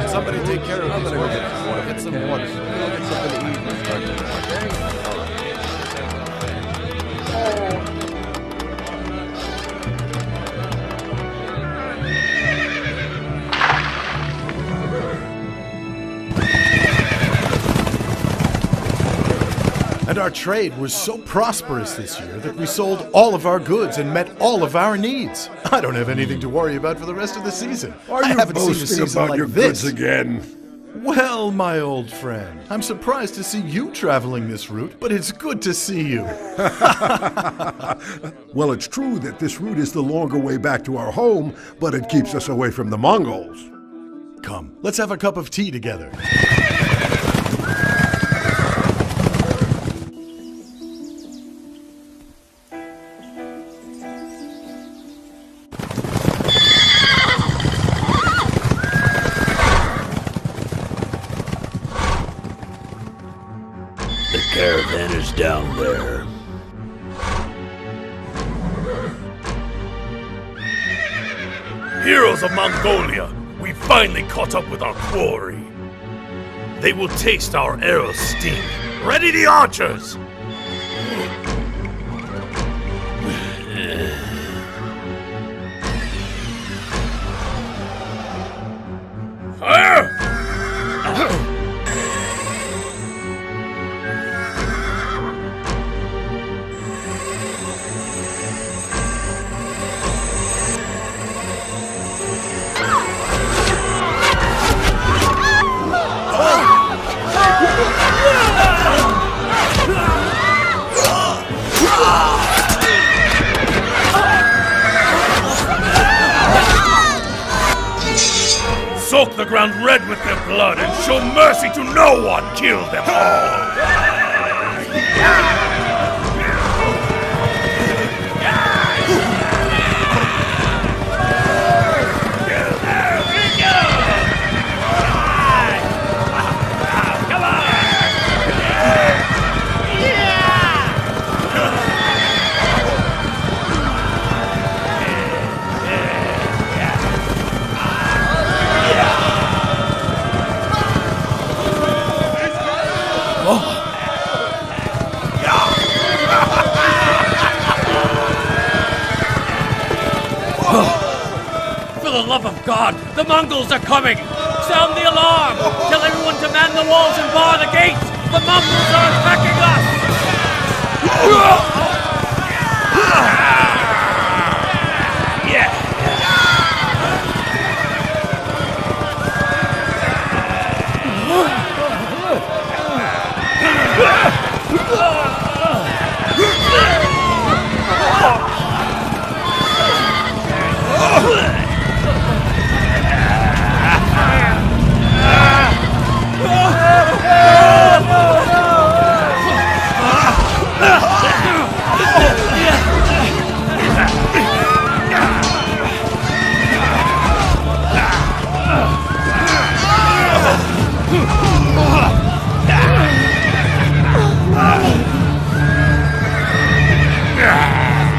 Somebody take care of this. Get some water. Get something to eat. And our trade was so prosperous this year that we sold all of our goods and met all of our needs. I don't have anything to worry about for the rest of the season. Are you boasting about your goods again? Well, my old friend, I'm surprised to see you traveling this route, but it's good to see you. Well, it's true that this route is the longer way back to our home, but it keeps us away from the Mongols. Come, let's have a cup of tea together. Caravan is down there. Heroes of Mongolia, we finally caught up with our quarry. They will taste our arrow sting. Ready the archers! Fire! Soak the ground red with their blood and show mercy to no one. Kill them all. For the love of God, the Mongols are coming! Sound the alarm! Tell everyone to man the walls and bar the gates! The Mongols are attacking us!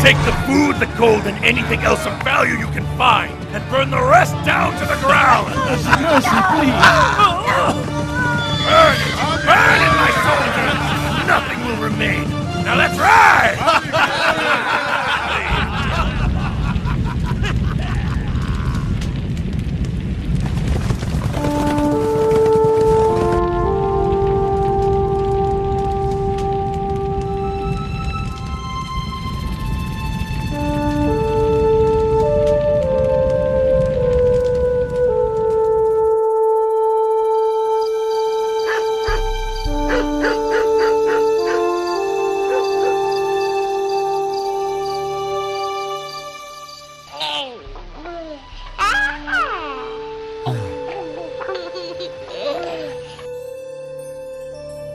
Take the food, the gold, and anything else of value you can find, and burn the rest down to the ground! Mercy, please! Burn it! Burn it, my soldiers! Nothing will remain! Now let's ride!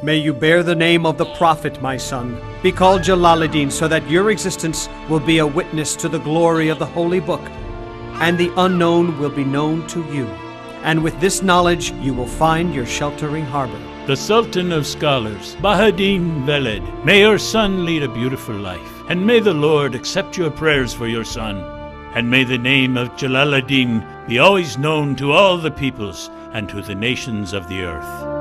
May you bear the name of the Prophet, my son. Be called Jalaluddin, so that your existence will be a witness to the glory of the Holy Book, and the unknown will be known to you. And with this knowledge, you will find your sheltering harbor. The Sultan of Scholars, Bahadin Veled, may your son lead a beautiful life, and may the Lord accept your prayers for your son, and may the name of Jalaluddin be always known to all the peoples and to the nations of the earth.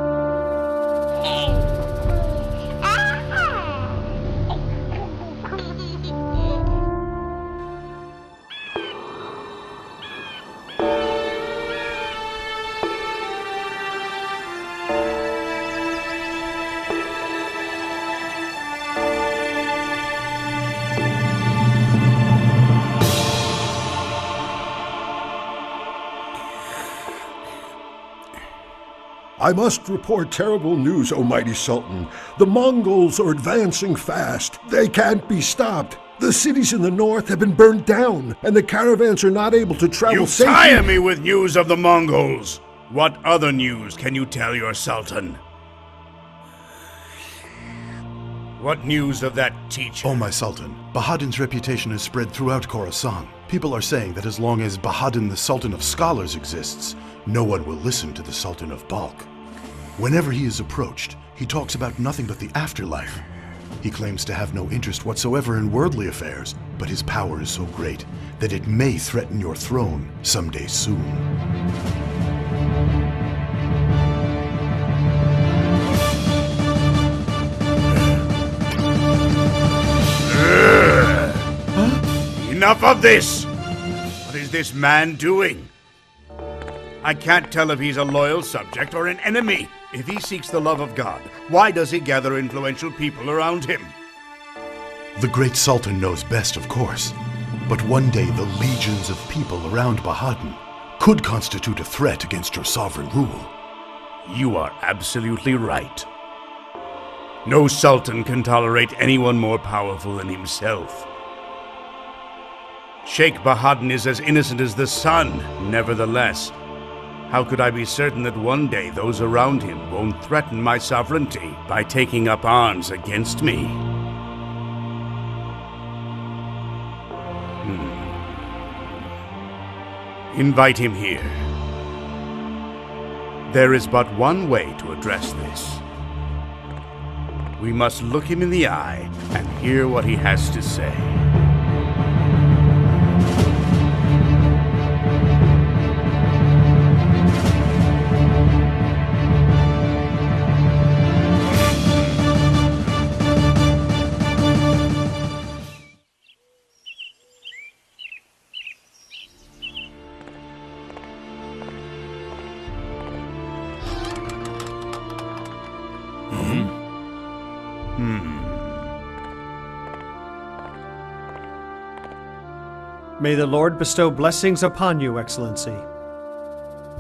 I must report terrible news, O mighty Sultan. The Mongols are advancing fast. They can't be stopped. The cities in the north have been burned down, and the caravans are not able to travel You safely. tire me with news of the Mongols. What other news can you tell your Sultan? What news of that teacher? Oh, my Sultan, Bahadin's reputation has spread throughout Khorasan. People are saying that as long as Bahadin, the Sultan of Scholars, exists, no one will listen to the Sultan of Balkh. Whenever he is approached, he talks about nothing but the afterlife. He claims to have no interest whatsoever in worldly affairs, but his power is so great that it may threaten your throne someday soon. Enough of this! What is this man doing? I can't tell if he's a loyal subject or an enemy. If he seeks the love of God, why does he gather influential people around him? The great Sultan knows best, of course. But one day the legions of people around Bahadin could constitute a threat against your sovereign rule. You are absolutely right. No Sultan can tolerate anyone more powerful than himself. Sheikh Bahadin is as innocent as the sun. Nevertheless, how could I be certain that one day those around him won't threaten my sovereignty by taking up arms against me? Invite him here. There is but one way to address this. We must look him in the eye and hear what he has to say. May the Lord bestow blessings upon you, Excellency.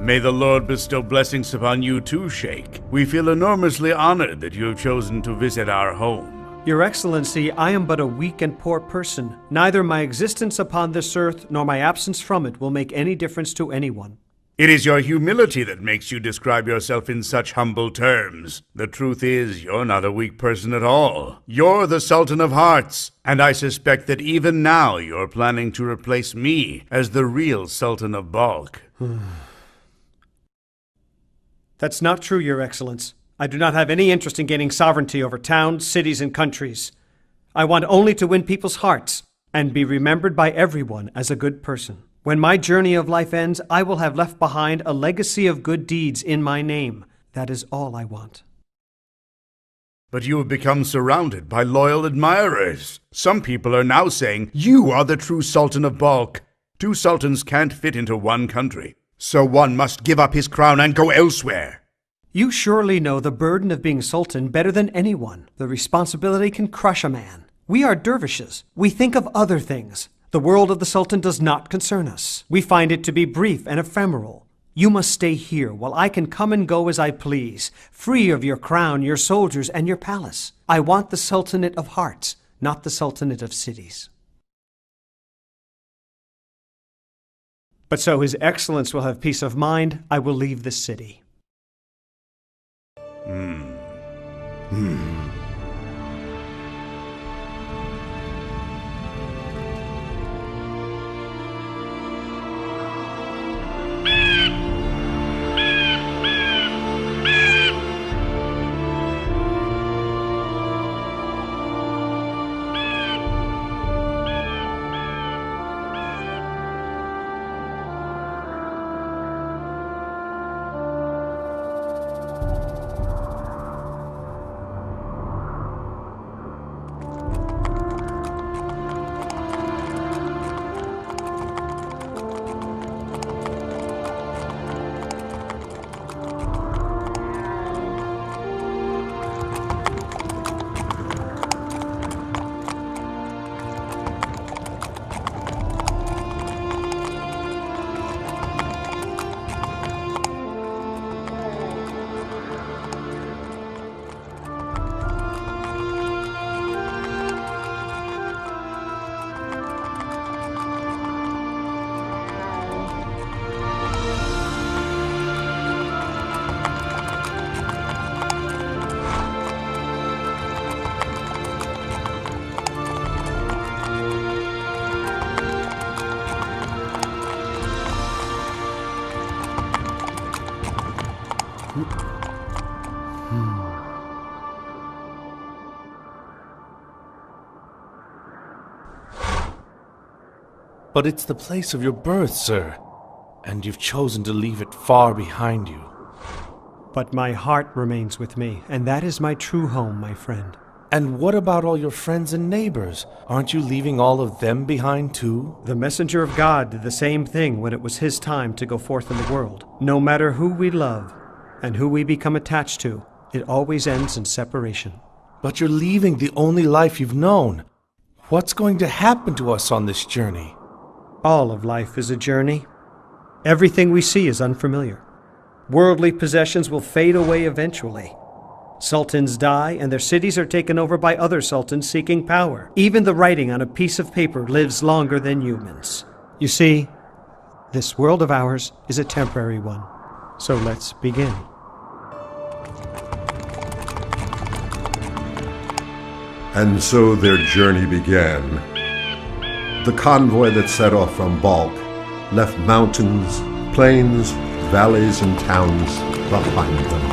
May the Lord bestow blessings upon you too, Sheikh. We feel enormously honored that you have chosen to visit our home. Your Excellency, I am but a weak and poor person. Neither my existence upon this earth nor my absence from it will make any difference to anyone. It is your humility that makes you describe yourself in such humble terms. The truth is, you're not a weak person at all. You're the Sultan of Hearts, and I suspect that even now you're planning to replace me as the real Sultan of Balkh. That's not true, Your Excellence. I do not have any interest in gaining sovereignty over towns, cities, and countries. I want only to win people's hearts and be remembered by everyone as a good person. When my journey of life ends, I will have left behind a legacy of good deeds in my name. That is all I want. But you have become surrounded by loyal admirers. Some people are now saying you are the true Sultan of Balkh. Two sultans can't fit into one country, so one must give up his crown and go elsewhere. You surely know the burden of being Sultan better than anyone. The responsibility can crush a man. We are dervishes. We think of other things. The world of the Sultan does not concern us. We find it to be brief and ephemeral. You must stay here while I can come and go as I please, free of your crown, your soldiers, and your palace. I want the Sultanate of hearts, not the Sultanate of cities. But so His Excellence will have peace of mind, I will leave this city. But it's the place of your birth, sir. And you've chosen to leave it far behind you. But my heart remains with me, and that is my true home, my friend. And what about all your friends and neighbors? Aren't you leaving all of them behind too? The messenger of God did the same thing when it was his time to go forth in the world. No matter who we love and who we become attached to, it always ends in separation. But you're leaving the only life you've known. What's going to happen to us on this journey? All of life is a journey. Everything we see is unfamiliar. Worldly possessions will fade away eventually. Sultans die, and their cities are taken over by other sultans seeking power. Even the writing on a piece of paper lives longer than humans. You see, this world of ours is a temporary one. So let's begin. And so their journey began. The convoy that set off from Balkh left mountains, plains, valleys, and towns behind them.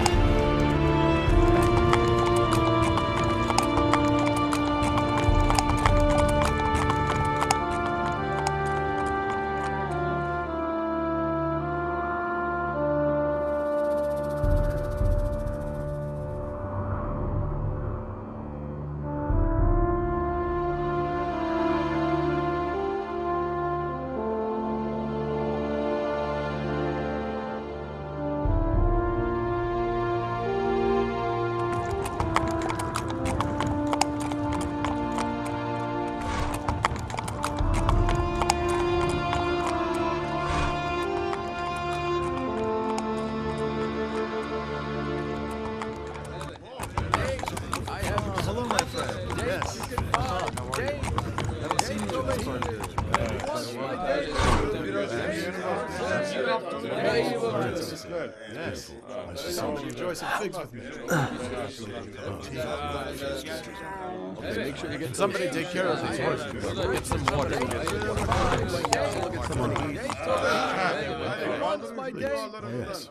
Somebody take care of these horses. Get some water. Come on. Yes.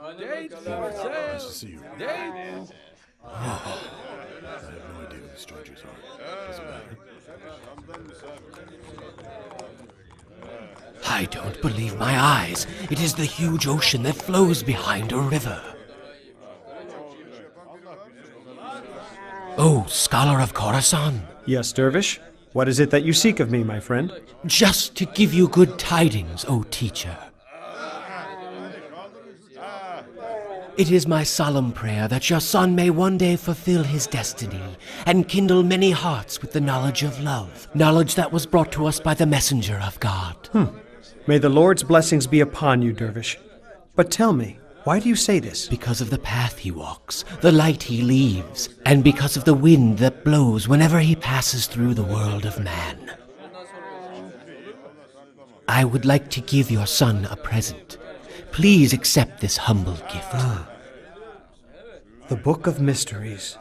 Nice to see you. I have no idea who these strangers are. Doesn't matter. I don't believe my eyes. It is the huge ocean that flows behind a river. Oh, scholar of Khorasan. Yes, Dervish? What is it that you seek of me, my friend? Just to give you good tidings, O teacher. It is my solemn prayer that your son may one day fulfill his destiny and kindle many hearts with the knowledge of love, knowledge that was brought to us by the messenger of God. May the Lord's blessings be upon you, Dervish. But tell me, why do you say this? Because of the path he walks, the light he leaves, and because of the wind that blows whenever he passes through the world of man. I would like to give your son a present. Please accept this humble gift. The Book of Mysteries.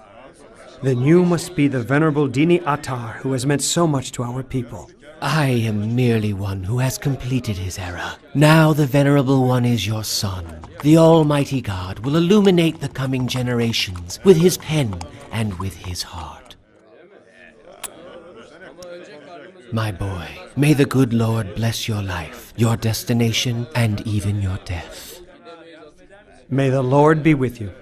Then you must be the Venerable Dini Attar who has meant so much to our people. I am merely one who has completed his era. Now the Venerable One is your son. The Almighty God will illuminate the coming generations with his pen and with his heart. My boy, may the good Lord bless your life, your destination, and even your death. May the Lord be with you.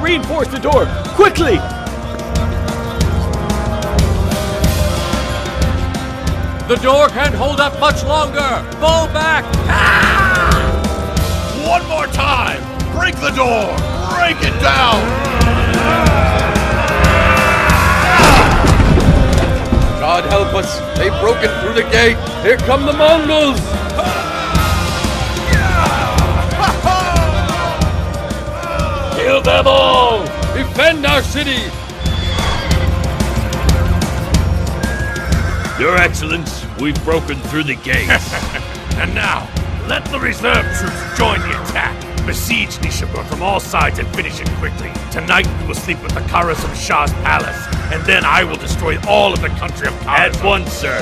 Reinforce the door! Quickly! The door can't hold up much longer! Fall back! One more time! Break the door! Break it down! God help us! They've broken through the gate! Here come the Mongols! Kill them all! Defend our city! Your Excellence, we've broken through the gates. And now, let the reserve troops join the attack. Besiege Nishapur from all sides and finish it quickly. Tonight we will sleep with the Karas of Shah's palace, and then I will destroy all of the country of Karas. At once, sir.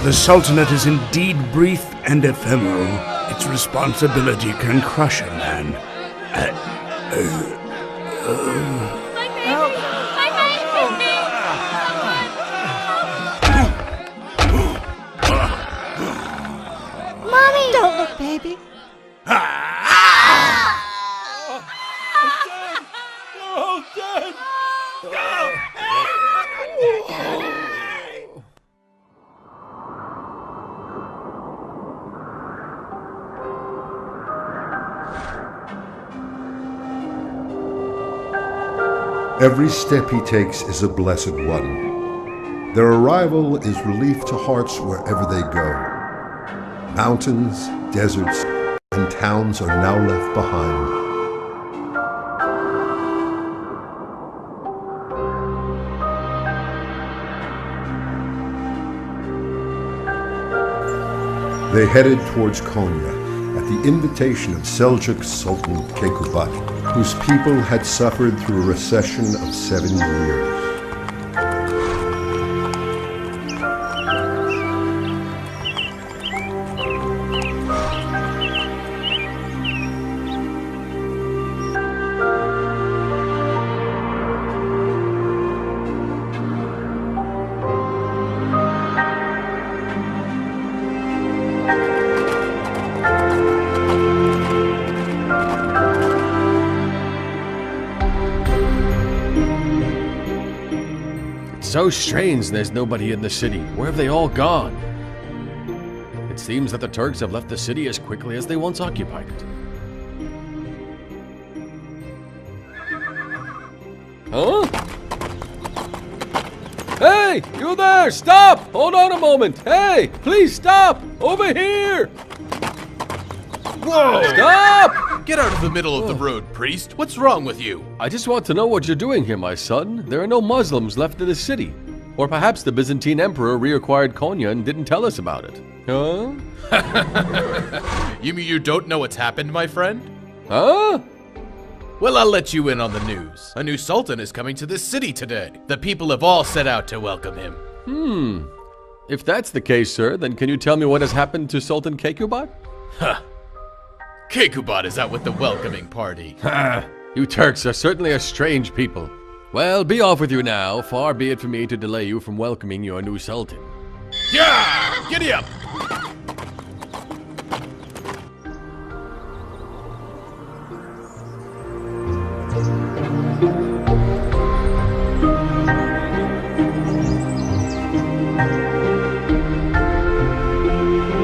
The Sultanate is indeed brief and ephemeral. Its responsibility can crush a man. Mommy! Don't look, baby. Every step he takes is a blessed one. Their arrival is relief to hearts wherever they go. Mountains, deserts, and towns are now left behind. They headed towards Konya at the invitation of Seljuk Sultan Kekubat, whose people had suffered through a recession of 7 years. So strange there's nobody in the city. Where have they all gone? It seems that the Turks have left the city as quickly as they once occupied it. Huh? Hey! You there! Stop! Hold on a moment! Hey! Please stop! Over here! Whoa! Stop! Get out of the middle of the road, priest. What's wrong with you? I just want to know what you're doing here, my son. There are no Muslims left in the city. Or perhaps the Byzantine emperor reacquired Konya and didn't tell us about it. Huh? You mean you don't know what's happened, my friend? Huh? Well, I'll let you in on the news. A new sultan is coming to this city today. The people have all set out to welcome him. If that's the case, sir, then can you tell me what has happened to Sultan Kekubat? Huh. Kekubat is out with the welcoming party. You Turks are certainly a strange people. Well, be off with you now. Far be it from me to delay you from welcoming your new sultan. Yeah! Giddy up!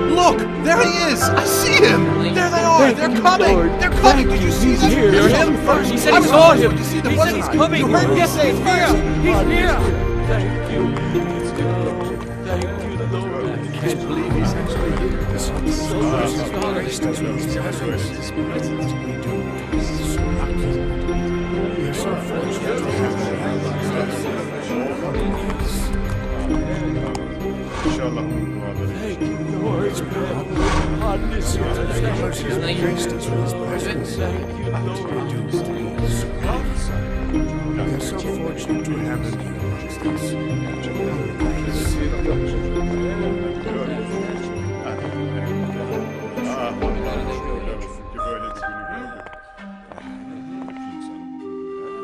Look! There he is! I see him! There they are! They're coming! They're coming! Did you see them? Hear him first. I saw him! He's coming! Yes, he's here! He's here! Thank you. Thank you, Lord. I can't believe he's actually here.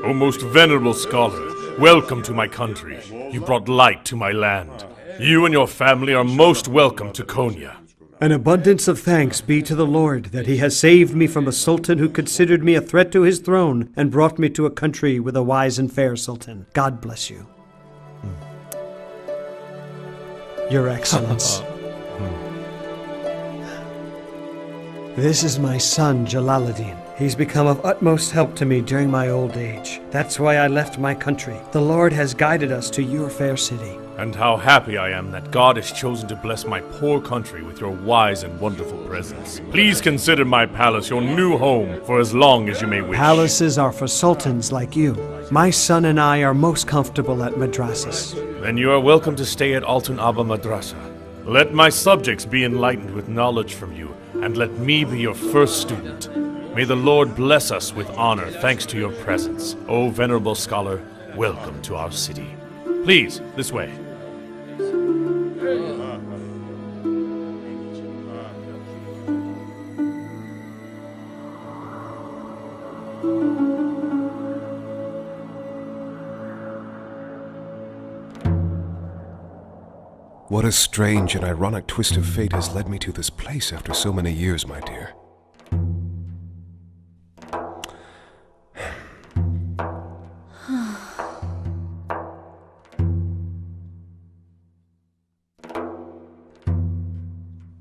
O most venerable scholar, welcome to my country. You brought light to my land. You and your family are most welcome to Konya. An abundance of thanks be to the Lord that he has saved me from a sultan who considered me a threat to his throne and brought me to a country with a wise and fair sultan. God bless you. Your Excellence. This is my son, Jalaluddin. He's become of utmost help to me during my old age. That's why I left my country. The Lord has guided us to your fair city. And how happy I am that God has chosen to bless my poor country with your wise and wonderful presence. Please consider my palace your new home for as long as you may wish. Palaces are for sultans like you. My son and I are most comfortable at madrasas. Then you are welcome to stay at Altun Aba Madrasa. Let my subjects be enlightened with knowledge from you, and let me be your first student. May the Lord bless us with honor thanks to your presence. O venerable scholar, welcome to our city. Please, this way. What a strange and ironic twist of fate has led me to this place after so many years, my dear.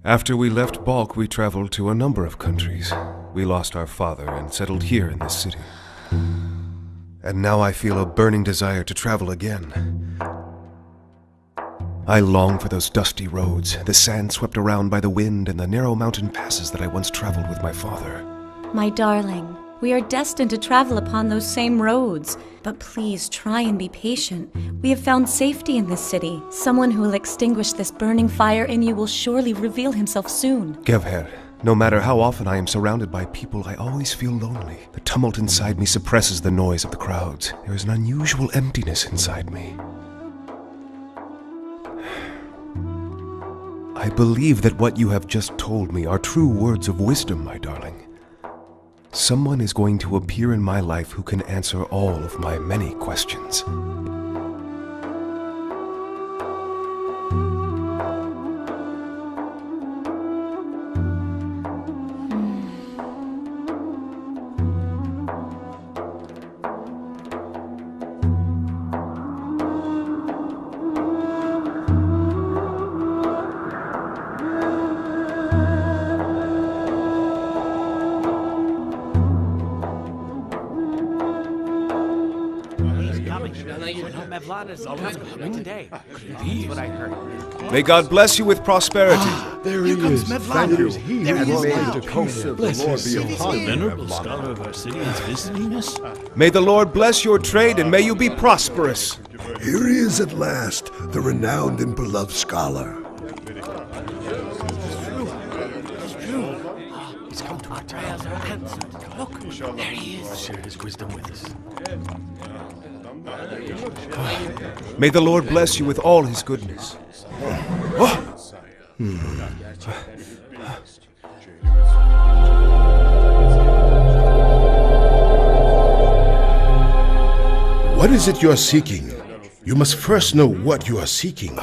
After we left Balkh, we traveled to a number of countries. We lost our father and settled here in this city. And now I feel a burning desire to travel again. I long for those dusty roads, the sand swept around by the wind, and the narrow mountain passes that I once traveled with my father. My darling, we are destined to travel upon those same roads. But please try and be patient. We have found safety in this city. Someone who will extinguish this burning fire in you will surely reveal himself soon. Bhether, no matter how often I am surrounded by people, I always feel lonely. The tumult inside me suppresses the noise of the crowds. There is an unusual emptiness inside me. I believe that what you have just told me are true words of wisdom, my darling. Someone is going to appear in my life who can answer all of my many questions. Mevlana's coming today. That's what I heard. May God bless you with prosperity. There he is. Thank you. There he is now. To Konya. The Lord be upon The you, venerable Mevlana. scholar of our city is visiting us. May the Lord bless your trade and may you be prosperous. Here he is at last, the renowned and beloved scholar. He's come to our prayers are answered. Look, there he is. Share his wisdom with us. May the Lord bless you with all his goodness. What is it you are seeking? You must first know what you are seeking.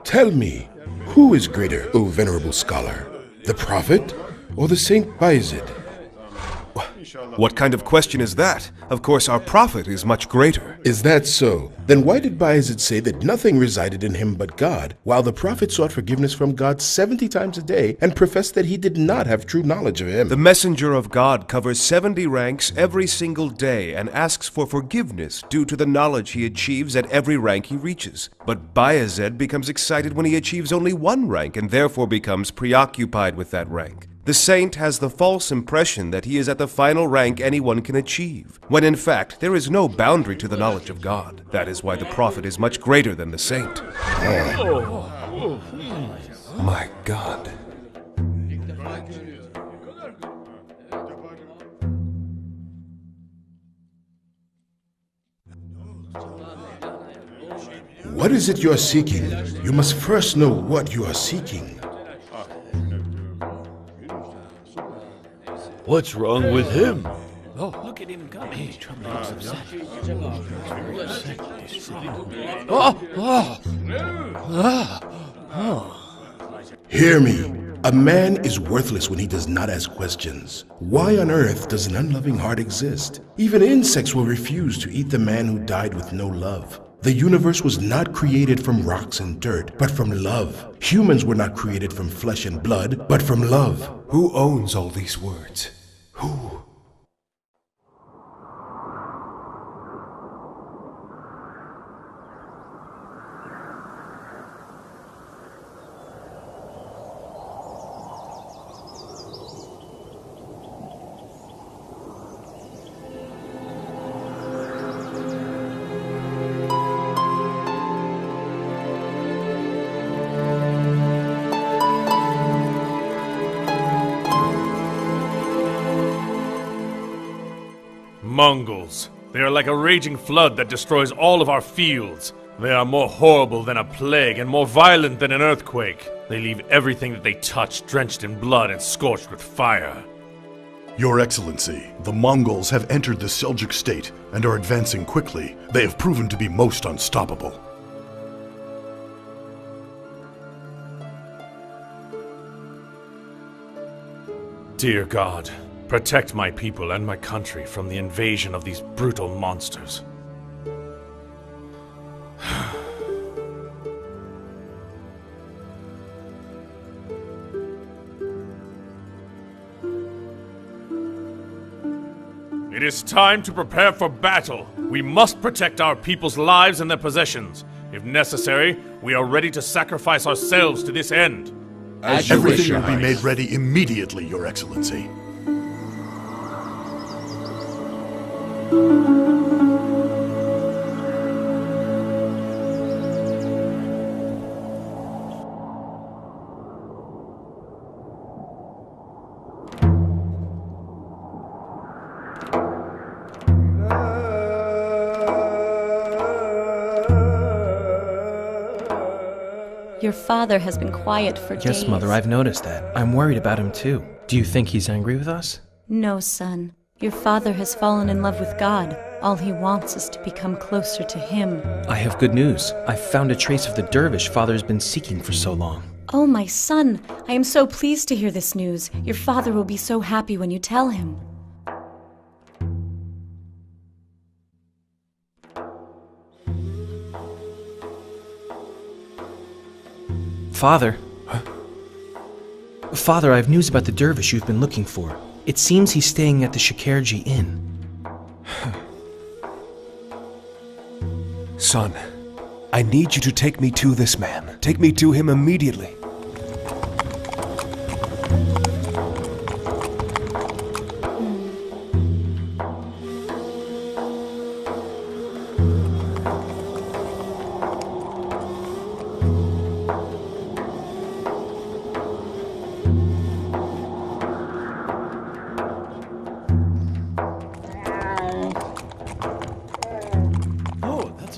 Tell me, who is greater, O venerable scholar? The prophet or the Saint Bayezid? What kind of question is that? Of course, our prophet is much greater. Is that so? Then why did Bayezid say that nothing resided in him but God, while the prophet sought forgiveness from God 70 times a day and professed that he did not have true knowledge of him? The messenger of God covers 70 ranks every single day and asks for forgiveness due to the knowledge he achieves at every rank he reaches. But Bayezid becomes excited when he achieves only one rank and therefore becomes preoccupied with that rank. The saint has the false impression that he is at the final rank anyone can achieve, when in fact there is no boundary to the knowledge of God. That is why the prophet is much greater than the saint. My God. What is it you are seeking? You must first know what you are seeking. What's wrong with him? Oh, look at him come. Hey, trouble looks upset. Hear me. A man is worthless when he does not ask questions. Why on earth does an unloving heart exist? Even insects will refuse to eat the man who died with no love. The universe was not created from rocks and dirt, but from love. Humans were not created from flesh and blood, but from love. Who owns all these words? Who? Mongols. They are like a raging flood that destroys all of our fields. They are more horrible than a plague and more violent than an earthquake. They leave everything that they touch drenched in blood and scorched with fire. Your Excellency, the Mongols have entered the Seljuk state and are advancing quickly. They have proven to be most unstoppable. Dear God, protect my people and my country from the invasion of these brutal monsters. It is time to prepare for battle. We must protect our people's lives and their possessions. If necessary, we are ready to sacrifice ourselves to this end. Everything will be made ready immediately, Your Excellency. Your father has been quiet for days. Yes, Mother, I've noticed that. I'm worried about him too. Do you think he's angry with us? No, son. Your father has fallen in love with God. All he wants is to become closer to him. I have good news. I've found a trace of the dervish father has been seeking for so long. Oh, my son. I am so pleased to hear this news. Your father will be so happy when you tell him. Father? Huh? Father, I have news about the dervish you've been looking for. It seems he's staying at the Shakerji Inn. Son, I need you to take me to this man. Take me to him immediately.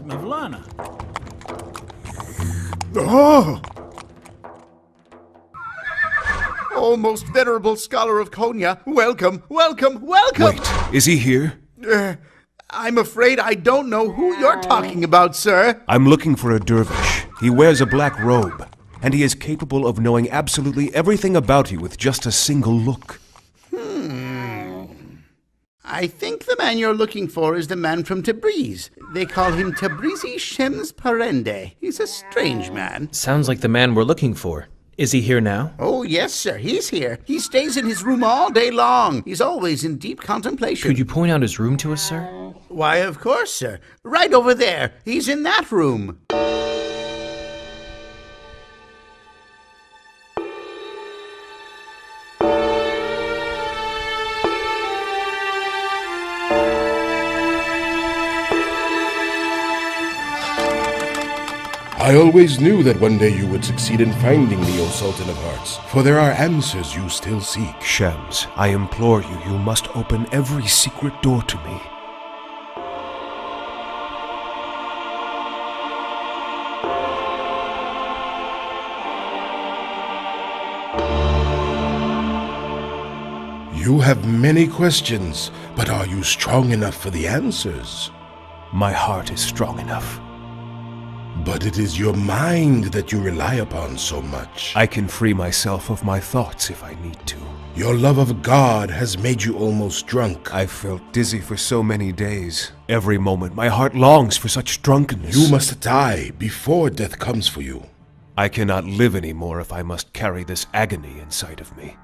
Mevlana. Oh, most venerable scholar of Konya, welcome, welcome, welcome! Wait, is he here? I'm afraid I don't know who you're talking about, sir. I'm looking for a dervish. He wears a black robe, and he is capable of knowing absolutely everything about you with just a single look. I think the man you're looking for is the man from Tabriz. They call him Tabrizi Shems Parende. He's a strange man. Sounds like the man we're looking for. Is he here now? Oh, yes, sir. He's here. He stays in his room all day long. He's always in deep contemplation. Could you point out his room to us, sir? Why, of course, sir. Right over there. He's in that room. I always knew that one day you would succeed in finding me, O Sultan of Hearts, for there are answers you still seek. Shams, I implore you, you must open every secret door to me. You have many questions, but are you strong enough for the answers? My heart is strong enough. But it is your mind that you rely upon so much. I can free myself of my thoughts if I need to. Your love of God has made you almost drunk. I've felt dizzy for so many days. Every moment my heart longs for such drunkenness. You must die before death comes for you. I cannot live anymore if I must carry this agony inside of me.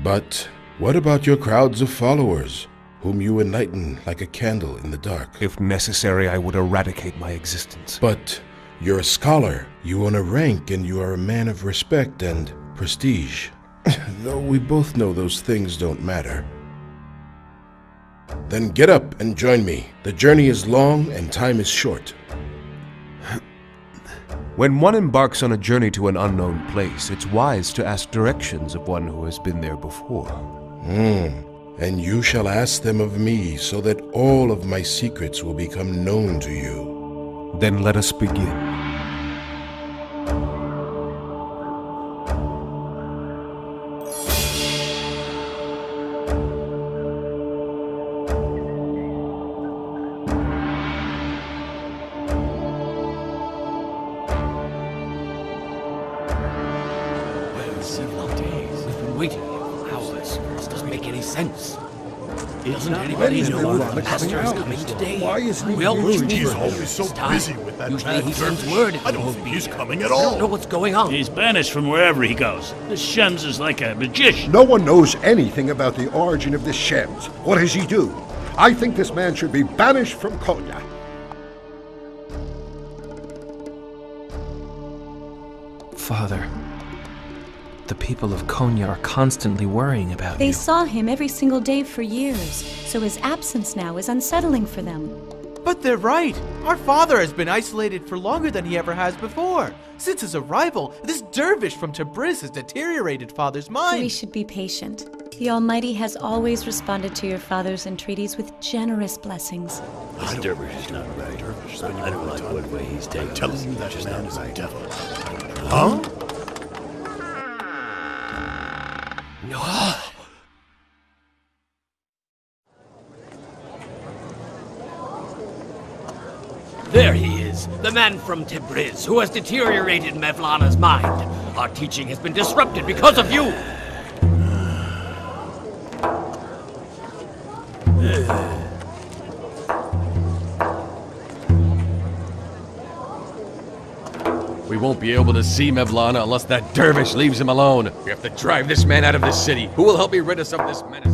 But what about your crowds of followers, whom you enlighten like a candle in the dark? If necessary, I would eradicate my existence. But you're a scholar, you own a rank, and you are a man of respect and prestige. Though we both know those things don't matter. Then get up and join me. The journey is long and time is short. When one embarks on a journey to an unknown place, it's wise to ask directions of one who has been there before. And you shall ask them of me, so that all of my secrets will become known to you. Then let us begin. Several days. We've been waiting here for hours. This doesn't make any sense. Doesn't Anybody know that the master is coming today? Why isn't he We all here? wait He's for always him so this time. busy with that Usually he bad sends dervish. word if I he don't won't think be he's here. coming at I don't all. know what's going on. He's banished from wherever he goes. This Shems is like a magician. No one knows anything about the origin of this Shems. What does he do? I think this man should be banished from Konya. Father, the people of Konya are constantly worrying about They you. saw him every single day for years, so his absence now is unsettling for them. But they're right. Our father has been isolated for longer than he ever has before. Since his arrival, this dervish from Tabriz has deteriorated father's mind. We should be patient. The Almighty has always responded to your father's entreaties with generous blessings. This dervish is not right. I don't like what way he's taking. Telling you that man is a devil. Huh? No. There he is, the man from Tabriz who has deteriorated Mevlana's mind. Our teaching has been disrupted because of you. We won't be able to see Mevlana unless that dervish leaves him alone. We have to drive this man out of this city. Who will help me rid us of this menace?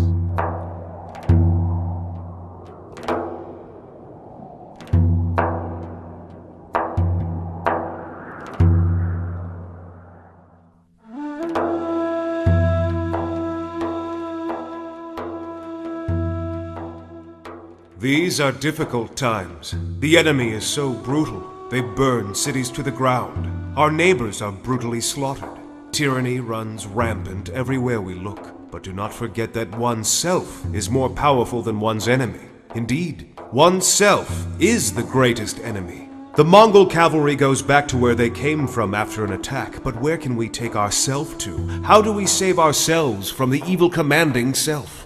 These are difficult times. The enemy is so brutal. They burn cities to the ground. Our neighbors are brutally slaughtered. Tyranny runs rampant everywhere we look. But do not forget that oneself is more powerful than one's enemy. Indeed, oneself is the greatest enemy. The Mongol cavalry goes back to where they came from after an attack, but where can we take ourself to? How do we save ourselves from the evil commanding self?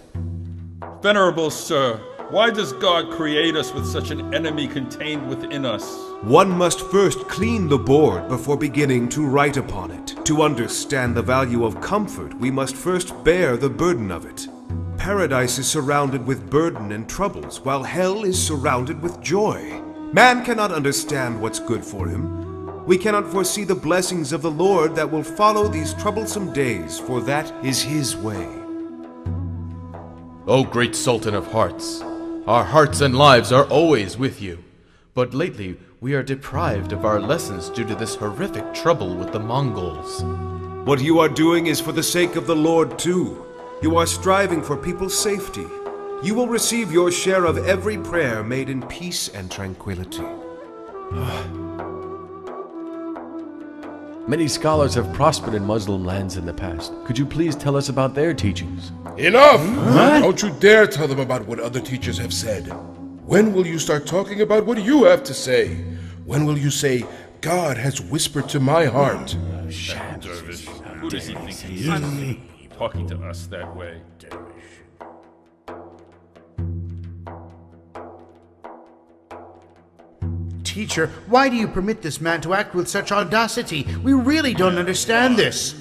Venerable sir, why does God create us with such an enemy contained within us? One must first clean the board before beginning to write upon it. To understand the value of comfort, we must first bear the burden of it. paradise is surrounded with burden and troubles, while hell is surrounded with joy. Man cannot understand what's good for him. We cannot foresee the blessings of the Lord that will follow these troublesome days, for that is his way. O great Sultan of Hearts, our hearts and lives are always with you. But lately, we are deprived of our lessons due to this horrific trouble with the Mongols. What you are doing is for the sake of the Lord too. You are striving for people's safety. You will receive your share of every prayer made in peace and tranquility. Many scholars have prospered in Muslim lands in the past. Could you please tell us about their teachings? Enough! What? Don't you dare tell them about what other teachers have said. When will you start talking about what you have to say? When will you say, God has whispered to my heart? Dervish, who does he think he is? Talking to us that way. Teacher, why do you permit this man to act with such audacity? We really don't understand this.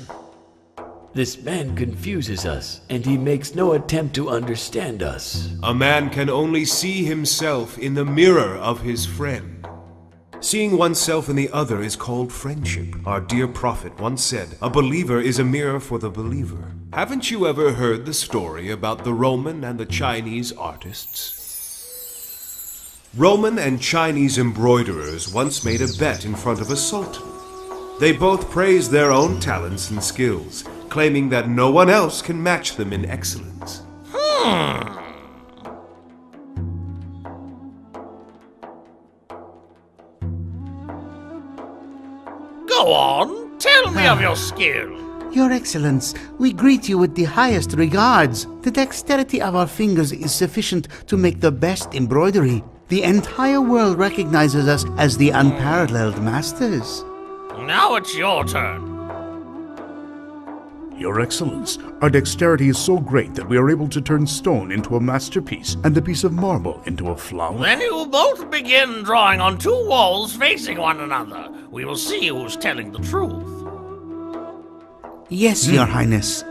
This man confuses us, and he makes no attempt to understand us. A man can only see himself in the mirror of his friend. Seeing oneself in the other is called friendship. Our dear prophet once said, "A believer is a mirror for the believer." Haven't you ever heard the story about the Roman and the Chinese artists? Roman and Chinese embroiderers once made a bet in front of a sultan. They both praised their own talents and skills, claiming that no one else can match them in excellence. Go on, tell me of your skill. Your Excellence, we greet you with the highest regards. The dexterity of our fingers is sufficient to make the best embroidery. The entire world recognizes us as the unparalleled masters. Now it's your turn. Your Excellence, our dexterity is so great that we are able to turn stone into a masterpiece and a piece of marble into a flower. Then you will both begin drawing on two walls facing one another. We will see who's telling the truth. Yes, Your Highness.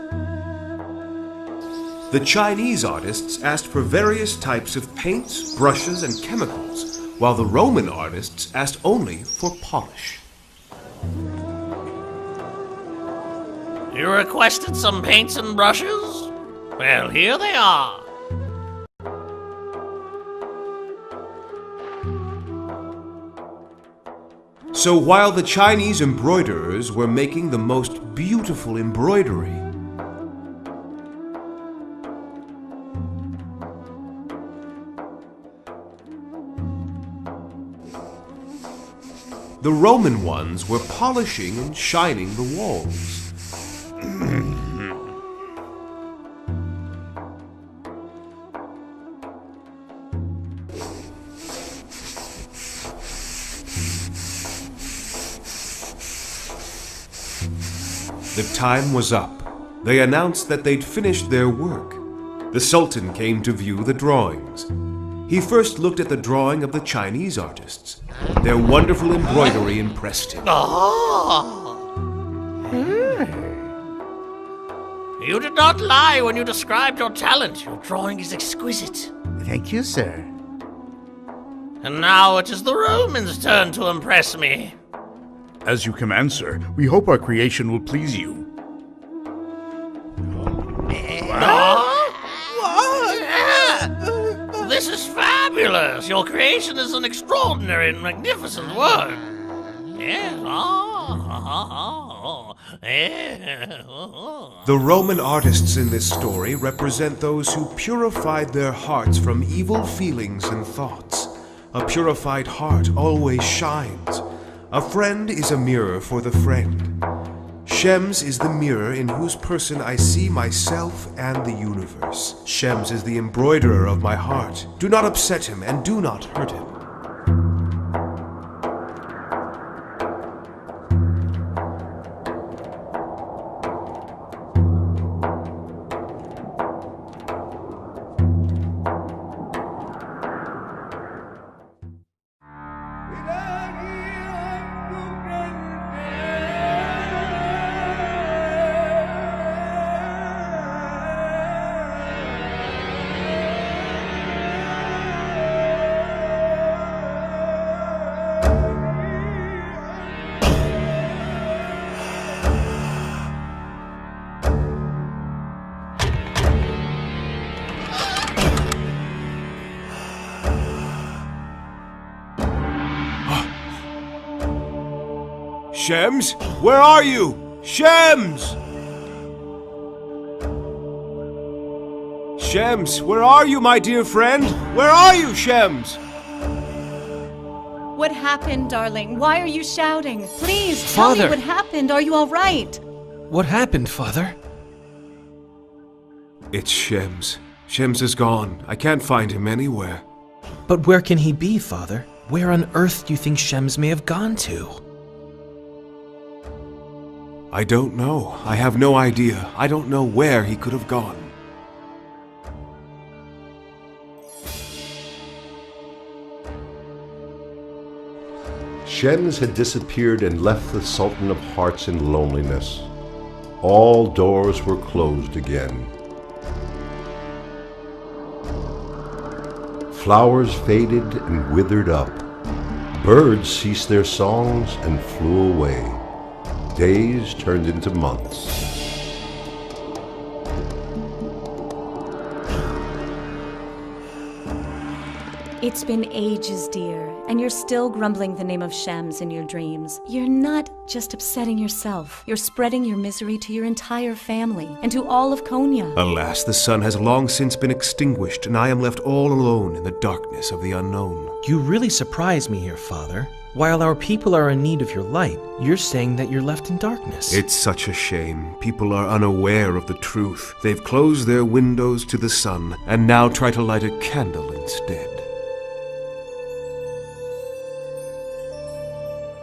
The Chinese artists asked for various types of paints, brushes, and chemicals, while the Roman artists asked only for polish. You requested some paints and brushes? Well, here they are. So while the Chinese embroiderers were making the most beautiful embroidery, the Roman ones were polishing and shining the walls. The time was up. They announced that they'd finished their work. The Sultan came to view the drawings. He first looked at the drawing of the Chinese artists. Their wonderful embroidery impressed him. You did not lie when you described your talent. Your drawing is exquisite. Thank you, sir. And now it is the Romans' turn to impress me. As you command, sir, we hope our creation will please you. This is fabulous! Your creation is an extraordinary and magnificent work. Yes. The Roman artists in this story represent those who purified their hearts from evil feelings and thoughts. A purified heart always shines. A friend is a mirror for the friend. Shems is the mirror in whose person I see myself and the universe. Shems is the embroiderer of my heart. Do not upset him and do not hurt him. Shems? Where are you? Shems! Shems, where are you, my dear friend? Where are you, Shems? What happened, darling? Why are you shouting? Please, Father. tell me what happened. Are you all right? What happened, Father? It's Shems. Shems is gone. I can't find him anywhere. But where can he be, Father? Where on earth do you think Shems may have gone to? I don't know. I have no idea. I don't know where he could have gone. Shems had disappeared and left the Sultan of Hearts in loneliness. All doors were closed again. Flowers faded and withered up. Birds ceased their songs and flew away. Days turned into months. It's been ages, dear, and you're still grumbling the name of Shems in your dreams. You're not just upsetting yourself. You're spreading your misery to your entire family and to all of Konya. Alas, the sun has long since been extinguished, and I am left all alone in the darkness of the unknown. You really surprise me here, Father. While our people are in need of your light, you're saying that you're left in darkness. It's such a shame. People are unaware of the truth. They've closed their windows to the sun, and now try to light a candle instead.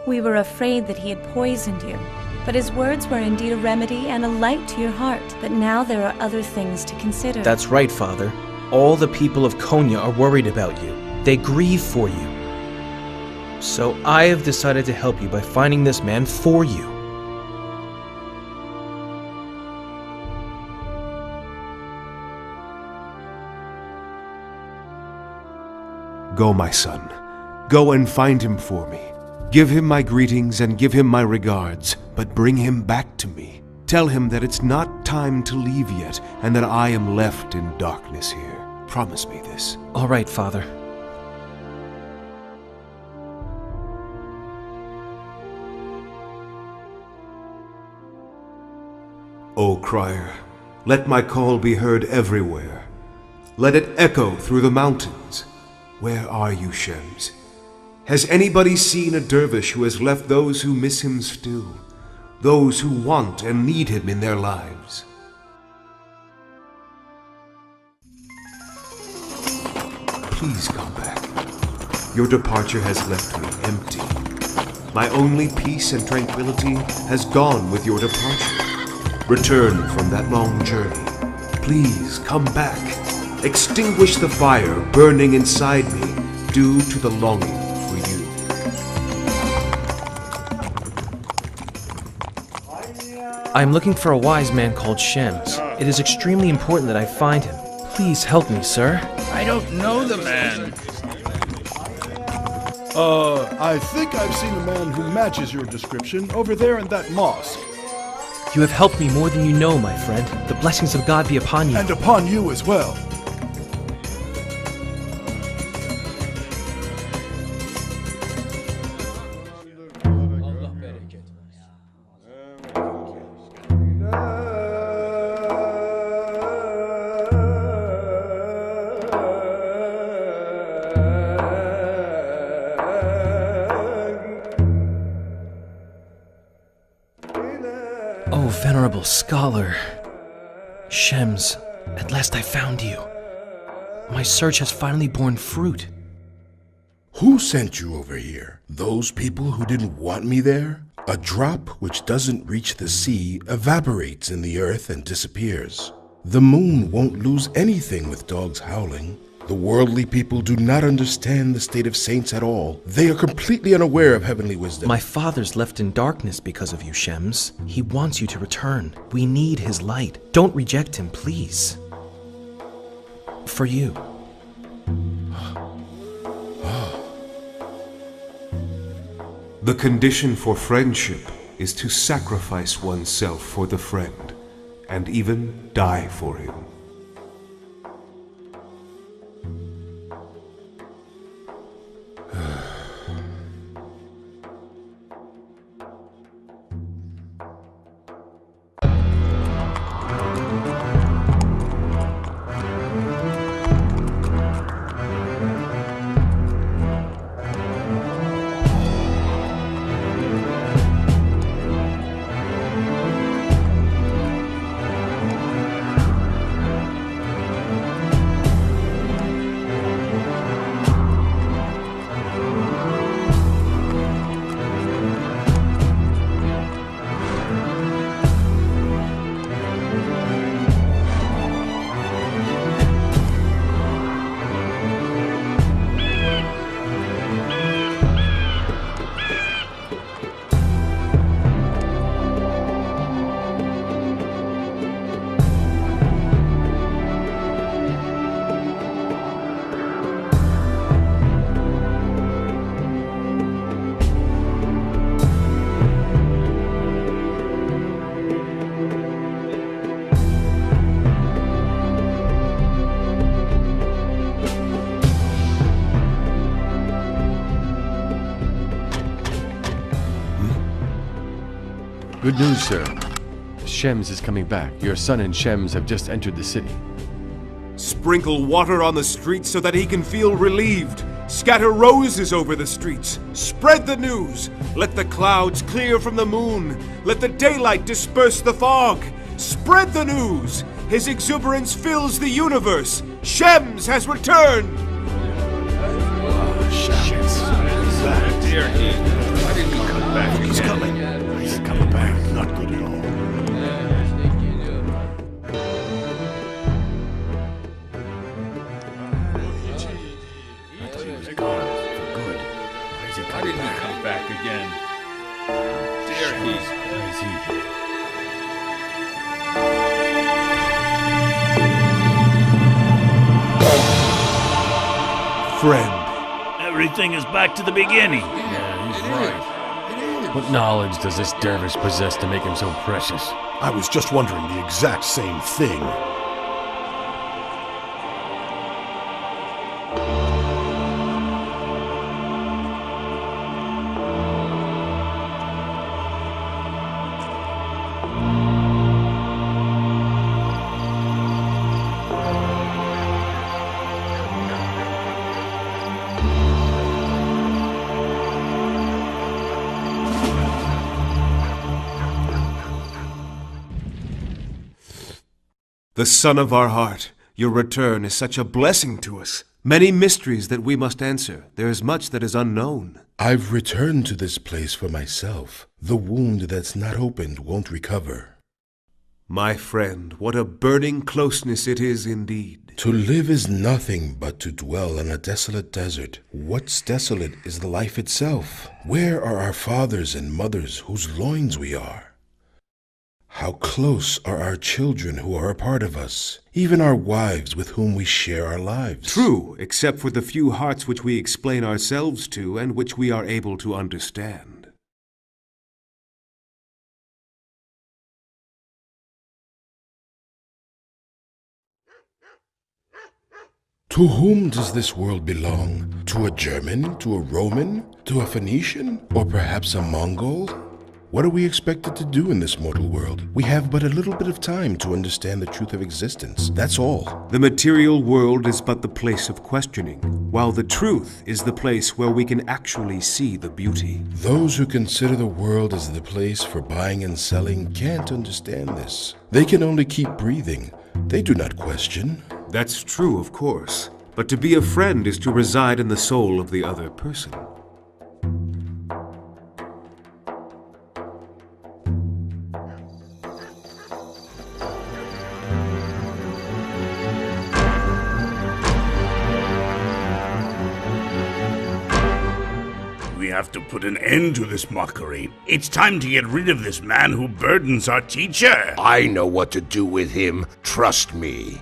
We were afraid that he had poisoned you, but his words were indeed a remedy and a light to your heart. But now there are other things to consider. That's right, Father. All the people of Konya are worried about you. They grieve for you. So I have decided to help you by finding this man for you. Go, my son. Go and find him for me. Give him my greetings and give him my regards, but bring him back to me. Tell him that it's not time to leave yet, and that I am left in darkness here. Promise me this. All right, Father. O crier, let my call be heard everywhere. Let it echo through the mountains. Where are you, Shems? Has anybody seen a dervish who has left those who miss him still, those who want and need him in their lives? Please come back. Your departure has left me empty. My only peace and tranquility has gone with your departure. Return from that long journey. Please come back. Extinguish the fire burning inside me due to the longing for you. I am looking for a wise man called Shems. It is extremely important that I find him. Please help me, sir. I don't know the man. I think I've seen a man who matches your description over there in that mosque. You have helped me more than you know, my friend. The blessings of God be upon you. And upon you as well. Oh, venerable scholar. Shems, at last I found you. My search has finally borne fruit. Who sent you over here? Those people who didn't want me there? A drop which doesn't reach the sea evaporates in the earth and disappears. The moon won't lose anything with dogs howling. The worldly people do not understand the state of saints at all. They are completely unaware of heavenly wisdom. My father's left in darkness because of you, Shems. He wants you to return. We need his light. Don't reject him, please. For you. The condition for friendship is to sacrifice oneself for the friend, and even die for him. Good news, sir. Shems is coming back. Your son and Shems have just entered the city. Sprinkle water on the streets so that he can feel relieved. Scatter roses over the streets. Spread the news. Let the clouds clear from the moon. Let the daylight disperse the fog. Spread the news. His exuberance fills the universe. Shems has returned. Dear he. Why didn't he come back? He's coming. He's coming back. Not good at all. Why didn't he come back again? Dear he. Where is he? Friend. Everything is back to the beginning. Yeah, he's right. What knowledge does this dervish possess to make him so precious? I was just wondering the exact same thing. The son of our heart, your return is such a blessing to us. Many mysteries that we must answer. There is much that is unknown. I've returned to this place for myself. The wound that's not opened won't recover. My friend, what a burning closeness it is indeed. To live is nothing but to dwell on a desolate desert. What's desolate is the life itself. Where are our fathers and mothers whose loins we are? How close are our children who are a part of us, even our wives with whom we share our lives? True, except for the few hearts which we explain ourselves to and which we are able to understand. To whom does this world belong? To a German? To a Roman? To a Phoenician? Or perhaps a Mongol? What are we expected to do in this mortal world? We have but a little bit of time to understand the truth of existence. That's all. The material world is but the place of questioning, while the truth is the place where we can actually see the beauty. Those who consider the world as the place for buying and selling can't understand this. They can only keep breathing. They do not question. That's true, of course. But to be a friend is to reside in the soul of the other person. We have to put an end to this mockery. It's time to get rid of this man who burdens our teacher. I know what to do with him. Trust me.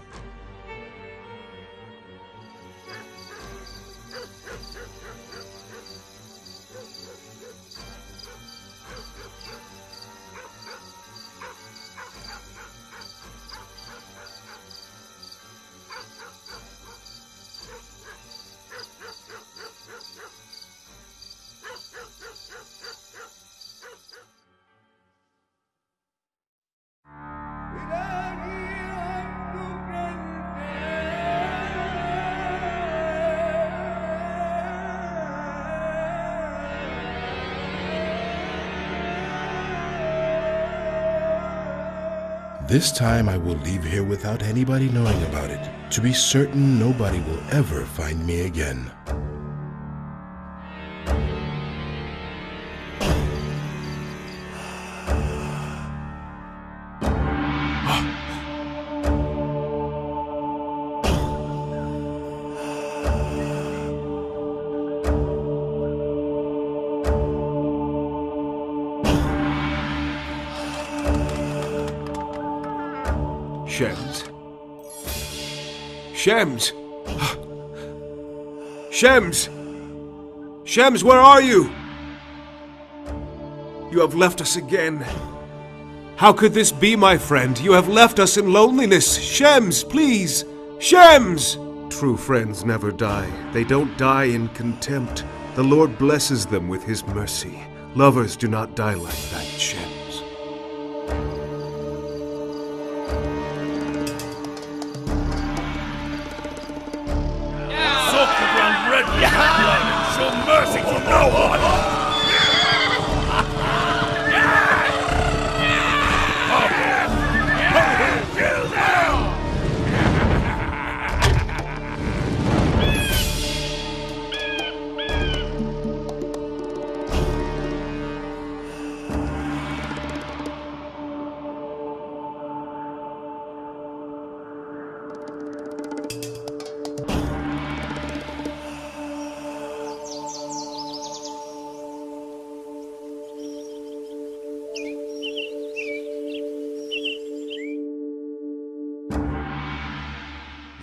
This time I will leave here without anybody knowing about it. To be certain nobody will ever find me again. Shems. Shems! Shems! Shems, where are you? You have left us again. How could this be, my friend? You have left us in loneliness. Shems, please! Shems! True friends never die. They don't die in contempt. The Lord blesses them with His mercy. Lovers do not die like that, Shems.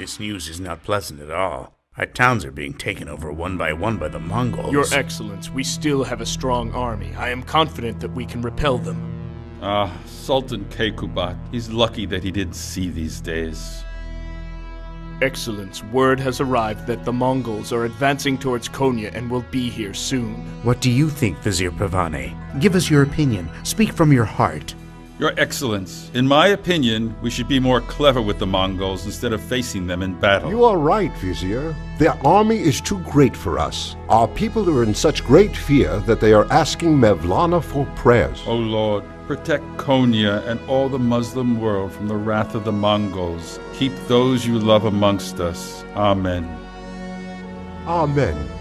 This news is not pleasant at all. Our towns are being taken over one by the Mongols. Your Excellence, we still have a strong army. I am confident that we can repel them. Sultan Keykubat. He's lucky that he didn't see these days. Excellence, word has arrived that the Mongols are advancing towards Konya and will be here soon. What do you think, Vizier Pavane? Give us your opinion. Speak from your heart. Your Excellence, in my opinion, we should be more clever with the Mongols instead of facing them in battle. You are right, Vizier. Their army is too great for us. Our people are in such great fear that they are asking Mevlana for prayers. O Lord, protect Konya and all the Muslim world from the wrath of the Mongols. Keep those you love amongst us. Amen. Amen.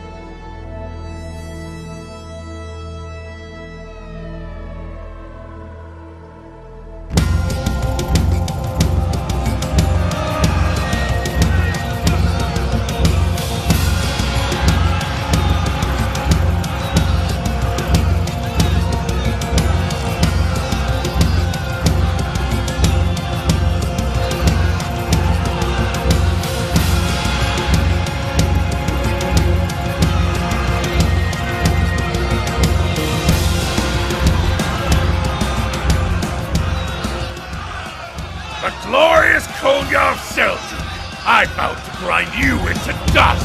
Glorious Konya of Seljuk, I vow to grind you into dust!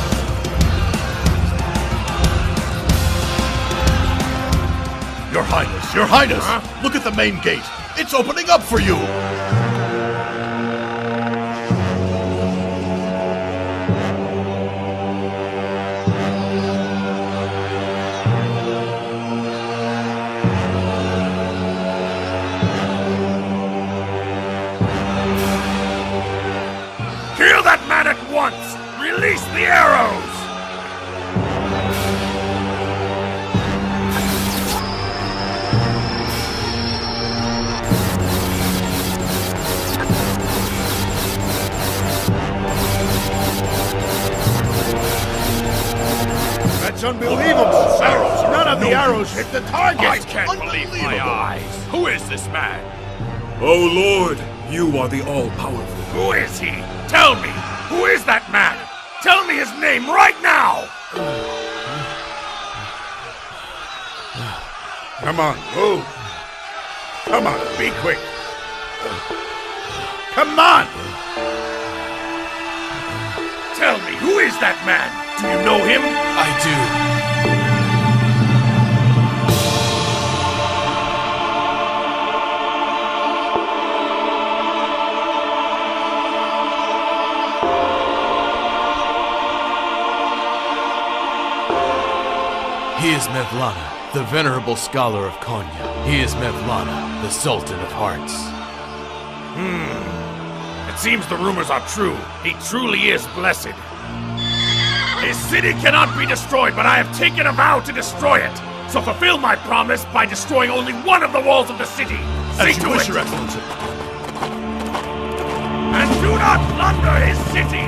Your Highness! Look at the main gate! It's opening up for you! Kill that man at once! Release the arrows! That's unbelievable! None of the arrows hit the target! I can't believe my eyes! Who is this man? Oh Lord, you are the all-powerful. Who is he? Tell me! Who is that man? Tell me his name right now! Come on, move! Come on, be quick! Come on! Tell me, who is that man? Do you know him? I do. He is Mevlana, the venerable scholar of Konya. He is Mevlana, the Sultan of Hearts. It seems the rumors are true. He truly is blessed. His city cannot be destroyed, but I have taken a vow to destroy it. So fulfill my promise by destroying only one of the walls of the city. See As you to wish, it. Your Excellency. And do not plunder his city.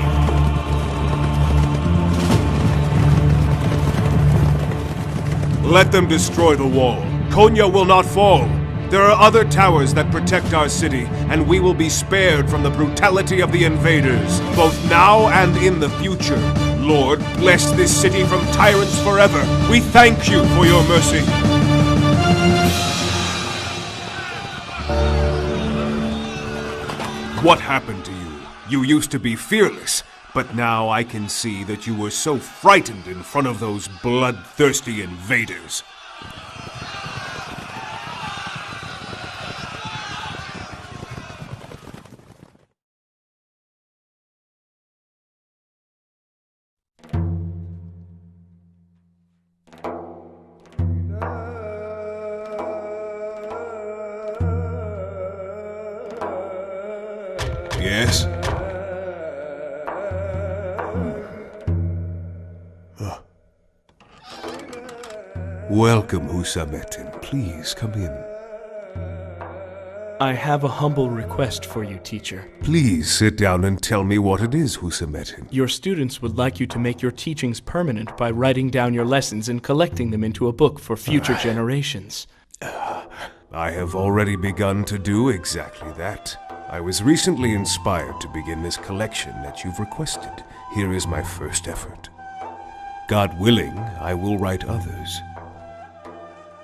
Let them destroy the wall. Konya will not fall. There are other towers that protect our city, and we will be spared from the brutality of the invaders, both now and in the future. Lord, bless this city from tyrants forever. We thank you for your mercy. What happened to you? You used to be fearless, but now I can see that you were so frightened in front of those bloodthirsty invaders. Yes? Welcome, Husametin. Please come in. I have a humble request for you, teacher. Please sit down and tell me what it is, Husametin. Your students would like you to make your teachings permanent by writing down your lessons and collecting them into a book for future generations. I have already begun to do exactly that. I was recently inspired to begin this collection that you've requested. Here is my first effort. God willing, I will write others.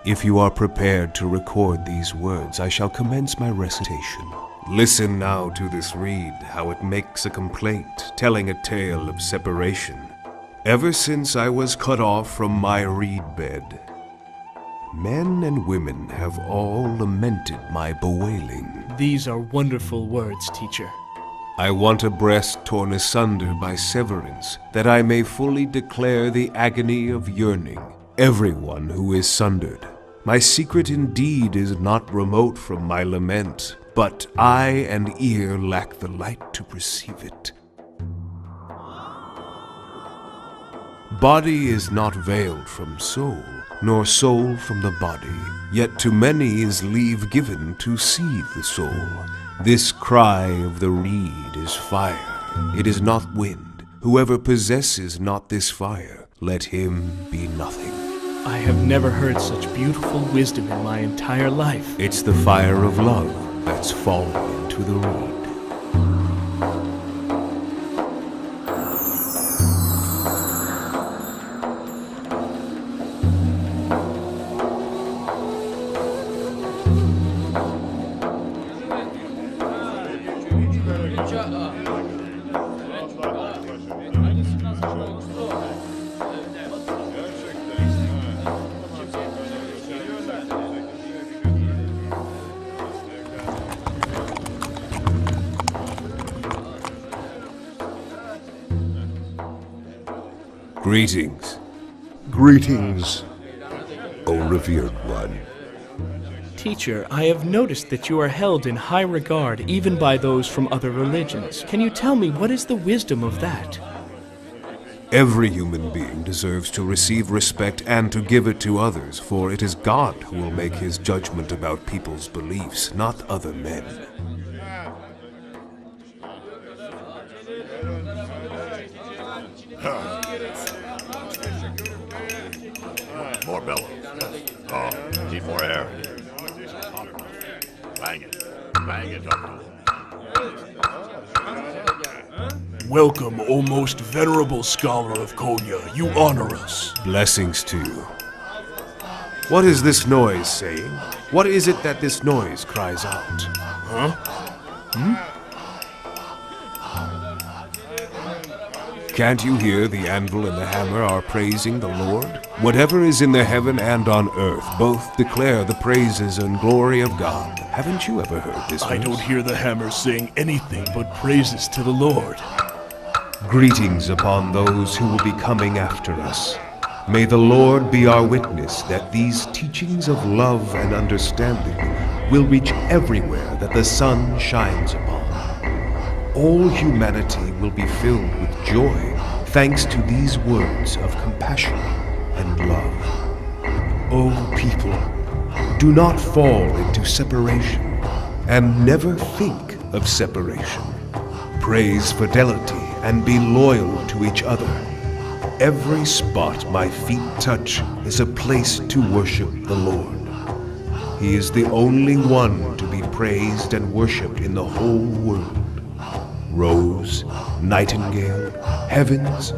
If you are prepared to record these words, I shall commence my recitation. Listen now to this reed, how it makes a complaint, telling a tale of separation. Ever since I was cut off from my reed bed, men and women have all lamented my bewailing. These are wonderful words, teacher. I want a breast torn asunder by severance, that I may fully declare the agony of yearning. Everyone who is sundered. My secret indeed is not remote from my lament, but eye and ear lack the light to perceive it. Body is not veiled from soul, nor soul from the body, yet to many is leave given to see the soul. This cry of the reed is fire, it is not wind. Whoever possesses not this fire, let him be nothing. I have never heard such beautiful wisdom in my entire life. It's the fire of love that's fallen into the reed. Greetings. Greetings, O revered one. Teacher, I have noticed that you are held in high regard even by those from other religions. Can you tell me what is the wisdom of that? Every human being deserves to receive respect and to give it to others, for it is God who will make his judgment about people's beliefs, not other men. More bellows. Oh, need more air. Bang it. Bang it up. Welcome, O most venerable scholar of Konya. You honor us. Blessings to you. What is this noise saying? What is it that this noise cries out? Huh? Can't you hear the anvil and the hammer are praising the Lord? Whatever is in the heaven and on earth, both declare the praises and glory of God. Haven't you ever heard this verse? I don't hear the hammer saying anything but praises to the Lord. Greetings upon those who will be coming after us. May the Lord be our witness that these teachings of love and understanding will reach everywhere that the sun shines upon. All humanity will be filled with joy thanks to these words of compassion and love. O people, do not fall into separation and never think of separation. Praise fidelity and be loyal to each other. Every spot my feet touch is a place to worship the Lord. He is the only one to be praised and worshipped in the whole world. Rose, nightingale, heavens,